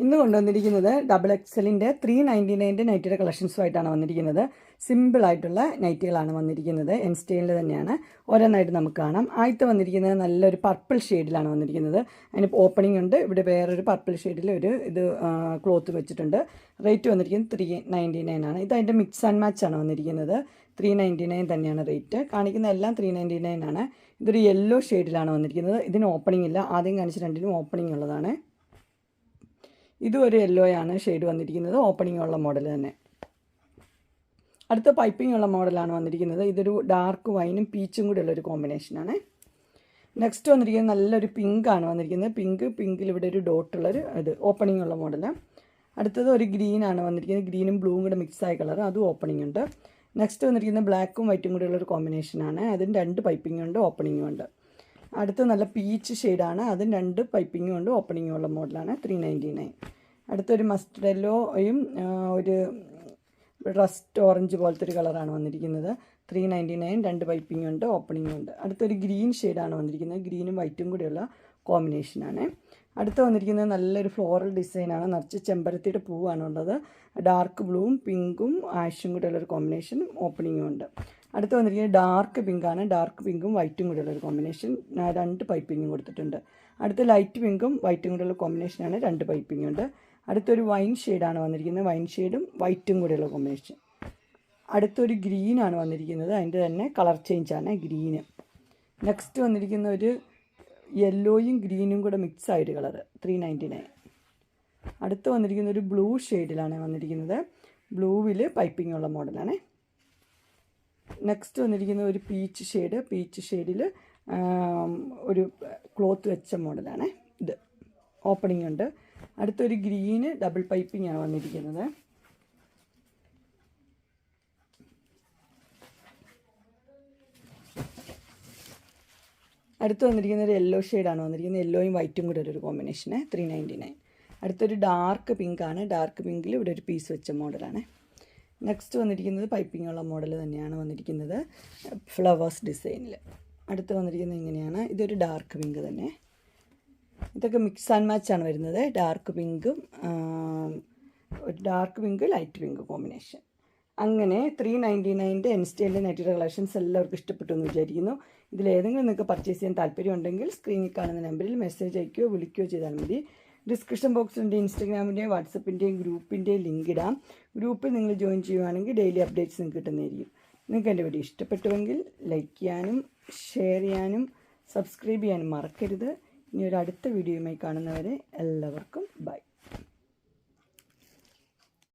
ഇന്ന് കൊണ്ടുവന്നിരിക്കുന്നത് XXLിൻ്റെ 399 നൈറ്റിയുടെ കളക്ഷൻസുമായിട്ടാണ് വന്നിരിക്കുന്നത്. സിമ്പിളായിട്ടുള്ള നൈറ്റികളാണ് വന്നിരിക്കുന്നത്. എൻ സ്റ്റൈലിൽ തന്നെയാണ്. ഓരോന്നായിട്ട് നമുക്ക് കാണാം. ആദ്യത്തെ വന്നിരിക്കുന്നത് നല്ലൊരു പർപ്പിൾ ഷെയ്ഡിലാണ് വന്നിരിക്കുന്നത്. അതിന് ഓപ്പണിംഗ് ഉണ്ട്. ഇവിടെ വേറൊരു പർപ്പിൾ ഷെയ്ഡിൽ ഒരു ക്ലോത്ത് വെച്ചിട്ടുണ്ട്. റേറ്റ് വന്നിരിക്കുന്നത് 399 ആണ്. ഇത് അതിൻ്റെ മിക്സ് ആൻഡ് മാച്ച് ആണ് വന്നിരിക്കുന്നത്. 399 തന്നെയാണ് റേറ്റ്. കാണിക്കുന്ന എല്ലാം 399 ആണ്. ഇതൊരു യെല്ലോ ഷെയ്ഡിലാണ് വന്നിരിക്കുന്നത്. ഇതിന് ഓപ്പണിംഗ് ഇല്ല. ആദ്യം കാണിച്ച രണ്ടിനും ഓപ്പണിംഗ് ഉള്ളതാണ്. ഇതും ഒരു യെല്ലോയാണ് ഷെയ്ഡ് വന്നിരിക്കുന്നത്. ഓപ്പണിംഗ് ഉള്ള മോഡൽ തന്നെ. അടുത്ത പൈപ്പിംഗ് ഉള്ള മോഡലാണ് വന്നിരിക്കുന്നത്. ഇതൊരു ഡാർക്ക് വൈനും പീച്ചും കൂടി ഉള്ളൊരു കോമ്പിനേഷനാണ്. നെക്സ്റ്റ് വന്നിരിക്കുന്നത് നല്ലൊരു പിങ്കാണ് വന്നിരിക്കുന്നത്. പിങ്കിൽ ഇവിടെ ഒരു ഡോട്ടുള്ളൊരു ഓപ്പണിംഗ് ഉള്ള മോഡൽ. അടുത്തത് ഒരു ഗ്രീനാണ് വന്നിരിക്കുന്നത്. ഗ്രീനും ബ്ലൂവും കൂടെ മിക്സായ കളർ, അതും ഓപ്പണിംഗ് ഉണ്ട്. നെക്സ്റ്റ് വന്നിരിക്കുന്നത് ബ്ലാക്കും വൈറ്റും കൂടി ഉള്ളൊരു കോമ്പിനേഷനാണ്. അതിന് 2 പൈപ്പിംഗും ഉണ്ട്, ഓപ്പണിംഗും ഉണ്ട്. അടുത്ത നല്ല പീച്ച് ഷെയ്ഡാണ്. അതിന് 2 പൈപ്പിങ്ങും ഉണ്ട്, ഓപ്പണിങ്ങും ഉള്ള മോഡലാണ്. 399. അടുത്തൊരു മസ്റ്റർഡ് യെല്ലോയും ഒരു റസ്റ്റ് ഓറഞ്ച് പോലത്തെ ഒരു കളറാണ് വന്നിരിക്കുന്നത്. 399. 2 പൈപ്പിങ്ങും ഉണ്ട്, ഓപ്പണിങ്ങും ഉണ്ട്. അടുത്തൊരു ഗ്രീൻ ഷെയ്ഡാണ് വന്നിരിക്കുന്നത്. ഗ്രീനും വൈറ്റും കൂടിയുള്ള കോമ്പിനേഷനാണ്. അടുത്ത് വന്നിരിക്കുന്നത് നല്ലൊരു ഫ്ലോറൽ ഡിസൈനാണ്. നിറച്ച് ചെമ്പരത്തിയുടെ പൂവാണ് ഉള്ളത്. ഡാർക്ക് ബ്ലൂവും പിങ്കും ആഷും കൂടിയുള്ളൊരു കോമ്പിനേഷൻ, ഓപ്പണിങ്ങും ഉണ്ട്. അടുത്ത് വന്നിരിക്കുന്നത് ഡാർക്ക് പിങ്കാണ്. ഡാർക്ക് പിങ്കും വൈറ്റും കൂടിയുള്ളൊരു കോമ്പിനേഷൻ, 2 പൈപ്പിങ്ങും കൊടുത്തിട്ടുണ്ട്. അടുത്ത് ലൈറ്റ് പിങ്കും വൈറ്റും കൂടിയുള്ള കോമ്പിനേഷനാണ്, 2 പൈപ്പിങ്ങും ഉണ്ട്. അടുത്തൊരു വൈൻ ഷെയ്ഡാണ് വന്നിരിക്കുന്നത്. വൈൻ ഷെയ്ഡും വൈറ്റും കൂടിയുള്ള കോമ്പിനേഷൻ. അടുത്തൊരു ഗ്രീനാണ് വന്നിരിക്കുന്നത്. അതിൻ്റെ തന്നെ കളർ ചേഞ്ചാണ് ഗ്രീന്. നെക്സ്റ്റ് വന്നിരിക്കുന്ന ഒരു യെല്ലോയും ഗ്രീനും കൂടെ മിക്സ് ആയിട്ട് കളർ, 399. അടുത്ത് വന്നിരിക്കുന്ന ഒരു ബ്ലൂ ഷെയ്ഡിലാണ് വന്നിരിക്കുന്നത്. ബ്ലൂവിൽ പൈപ്പിംഗ് ഉള്ള മോഡലാണ്. നെക്സ്റ്റ് വന്നിരിക്കുന്ന ഒരു പീച്ച് ഷെയ്ഡിൽ ഒരു ക്ലോത്ത് വെച്ച മോഡലാണ്. ഇത് ഓപ്പണിംഗ് ഉണ്ട്. അടുത്തൊരു ഗ്രീന് ഡബിൾ പൈപ്പിംഗ് ആണ് വന്നിരിക്കുന്നത്. അടുത്ത് വന്നിരിക്കുന്ന ഒരു യെല്ലോ ഷെയ്ഡാണ് വന്നിരിക്കുന്നത്. യെല്ലോയും വൈറ്റും കൂടെ ഒരു കോമ്പിനേഷന്, 399. അടുത്തൊരു ഡാർക്ക് പിങ്കാണ്. ഡാർക്ക് പിങ്കിൽ ഇവിടെ ഒരു പീസ് വെച്ച മോഡലാണ്. നെക്സ്റ്റ് വന്നിരിക്കുന്നത് പൈപ്പിംഗ് ഉള്ള മോഡൽ തന്നെയാണ് വന്നിരിക്കുന്നത്, ഫ്ലവേഴ്സ് ഡിസൈനിൽ. അടുത്ത് വന്നിരിക്കുന്നത് ഇങ്ങനെയാണ്. ഇതൊരു ഡാർക്ക് പിങ്ക് തന്നെ. ഇതൊക്കെ മിക്സ് ആൻഡ് മാച്ചാണ് വരുന്നത്. ഡാർക്ക് പിങ്കും ലൈറ്റ് പിങ്ക് കോമ്പിനേഷൻ. അങ്ങനെ 399 എൻ സ്റ്റൈലിൻ്റെ നൈറ്റിയുടെ കളക്ഷൻസ് എല്ലാവർക്കും ഇഷ്ടപ്പെട്ടു എന്ന് വിചാരിക്കുന്നു. ഇതിലേതെങ്കിലും നിങ്ങൾക്ക് പർച്ചേസ് ചെയ്യാൻ താല്പര്യമുണ്ടെങ്കിൽ സ്ക്രീനിൽ കാണുന്ന നമ്പറിൽ മെസ്സേജ് അയക്കുകയോ വിളിക്കുകയോ ചെയ്താൽ മതി. ഡിസ്ക്രിപ്ഷൻ ബോക്സിൻ്റെ ഇൻസ്റ്റാഗ്രാമിൻ്റെയും വാട്സപ്പിൻ്റെയും ഗ്രൂപ്പിൻ്റെയും ലിങ്ക് ഇടാം. ഗ്രൂപ്പിൽ നിങ്ങൾ ജോയിൻ ചെയ്യുകയാണെങ്കിൽ ഡെയിലി അപ്ഡേറ്റ്സ് നിങ്ങൾക്ക് കിട്ടുന്നതായിരിക്കും. നിങ്ങൾക്ക് എൻ്റെ വീഡിയോ ഇഷ്ടപ്പെട്ടുവെങ്കിൽ ലൈക്ക് ചെയ്യാനും ഷെയർ ചെയ്യാനും സബ്സ്ക്രൈബ് ചെയ്യാനും മറക്കരുത്. ഇനി ഒരു അടുത്ത വീഡിയോയുമായി കാണുന്നവരെ എല്ലാവർക്കും